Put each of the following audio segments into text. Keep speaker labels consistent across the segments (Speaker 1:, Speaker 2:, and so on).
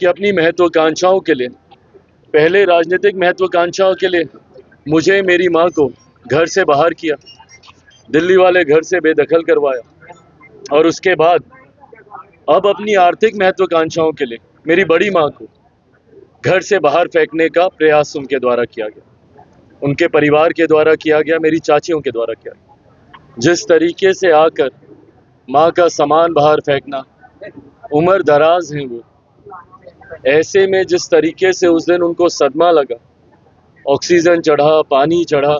Speaker 1: कि अपनी महत्वाकांक्षाओं के लिए, पहले राजनीतिक महत्वाकांक्षाओं के लिए मुझे मेरी माँ को घर से बाहर किया, दिल्ली वाले घर से बेदखल करवाया, और उसके बाद अब अपनी आर्थिक महत्वाकांक्षाओं के लिए मेरी बड़ी माँ को घर से बाहर फेंकने का प्रयास उनके द्वारा किया गया, उनके परिवार के द्वारा किया गया, मेरी चाचियों के द्वारा किया गया। जिस तरीके से आकर माँ का सामान बाहर फेंकना, उम्र दराज हैं वो, ऐसे में जिस तरीके से उस दिन उनको सदमा लगा, ऑक्सीजन चढ़ा, पानी चढ़ा,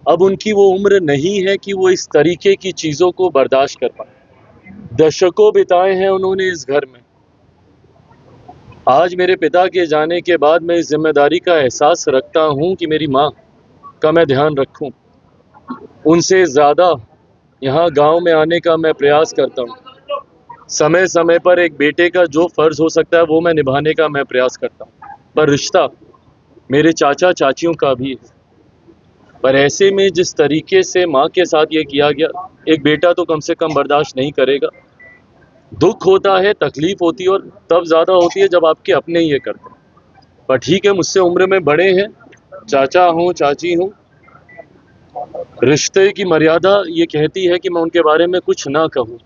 Speaker 1: अब उनकी वो उम्र नहीं है कि वो इस तरीके की चीज़ों को बर्दाश्त कर पाए। दशकों बिताए हैं उन्होंने इस घर में। आज मेरे पिता के जाने के बाद मैं इस जिम्मेदारी का एहसास रखता हूँ कि मेरी माँ का मैं ध्यान रखूँ। उनसे ज़्यादा यहाँ गांव में आने का मैं प्रयास करता हूँ। समय समय पर एक बेटे का जो फ़र्ज़ हो सकता है वो मैं निभाने का मैं प्रयास करता हूँ, पर रिश्ता मेरे चाचा चाचियों का भी है। पर ऐसे में जिस तरीके से माँ के साथ ये किया गया, एक बेटा तो कम से कम बर्दाश्त नहीं करेगा। दुख होता है, तकलीफ होती है, और तब ज़्यादा होती है जब आपके अपने ये करते हैं। पर ठीक है, मुझसे उम्र में बड़े हैं, चाचा हूँ, चाची हूँ, रिश्ते की मर्यादा ये कहती है कि मैं उनके बारे में कुछ ना कहूँ।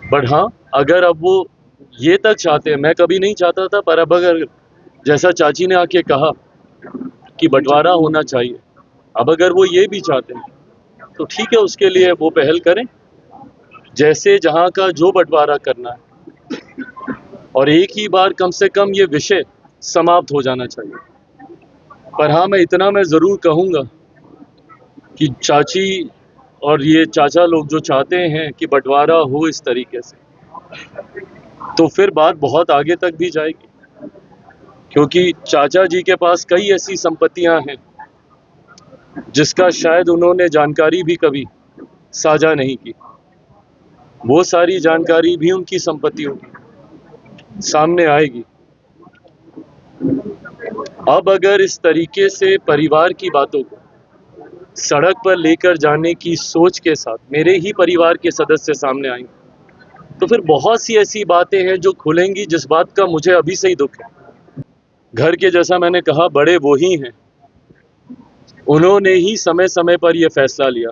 Speaker 1: बट हाँ, अगर अब वो ये तक चाहते हैं, मैं कभी नहीं चाहता था, पर अब अगर जैसा चाची ने आके कहा कि बंटवारा होना चाहिए, अब अगर वो ये भी चाहते हैं तो ठीक है, उसके लिए वो पहल करें, जैसे जहाँ का जो बंटवारा करना है, और एक ही बार कम से कम ये विषय समाप्त हो जाना चाहिए। पर हाँ, मैं इतना मैं ज़रूर कहूँगा कि चाची और ये चाचा लोग जो चाहते हैं कि बंटवारा हो इस तरीके से, तो फिर बात बहुत आगे तक भी जाएगी, क्योंकि चाचा जी के पास कई ऐसी संपत्तियां हैं जिसका शायद उन्होंने जानकारी भी कभी साझा नहीं की। वो सारी जानकारी भी उनकी संपत्तियों की सामने आएगी। अब अगर इस तरीके से परिवार की बातों को सड़क पर लेकर जाने की सोच के साथ मेरे ही परिवार के सदस्य सामने आएंगे, तो फिर बहुत सी ऐसी बातें हैं जो खुलेंगी, जिस बात का मुझे अभी से ही दुख है। घर के, जैसा मैंने कहा, बड़े वो ही हैं, उन्होंने ही समय समय पर यह फैसला लिया।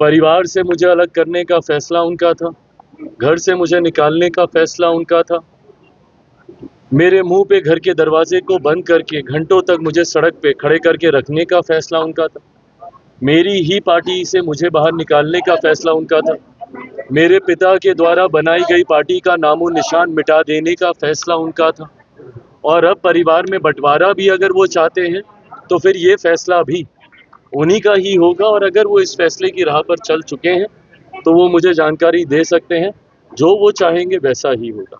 Speaker 1: परिवार से मुझे अलग करने का फैसला उनका था, घर से मुझे निकालने का फैसला उनका था, मेरे मुंह पे घर के दरवाजे को बंद करके घंटों तक मुझे सड़क पे खड़े करके रखने का फैसला उनका था, मेरी ही पार्टी से मुझे बाहर निकालने का फैसला उनका था, मेरे पिता के द्वारा बनाई गई पार्टी का नामो निशान मिटा देने का फैसला उनका था। और अब परिवार में बंटवारा भी अगर वो चाहते हैं तो फिर ये फैसला भी उन्हीं का ही होगा। और अगर वो इस फैसले की राह पर चल चुके हैं तो वो मुझे जानकारी दे सकते हैं, जो वो चाहेंगे वैसा ही होगा।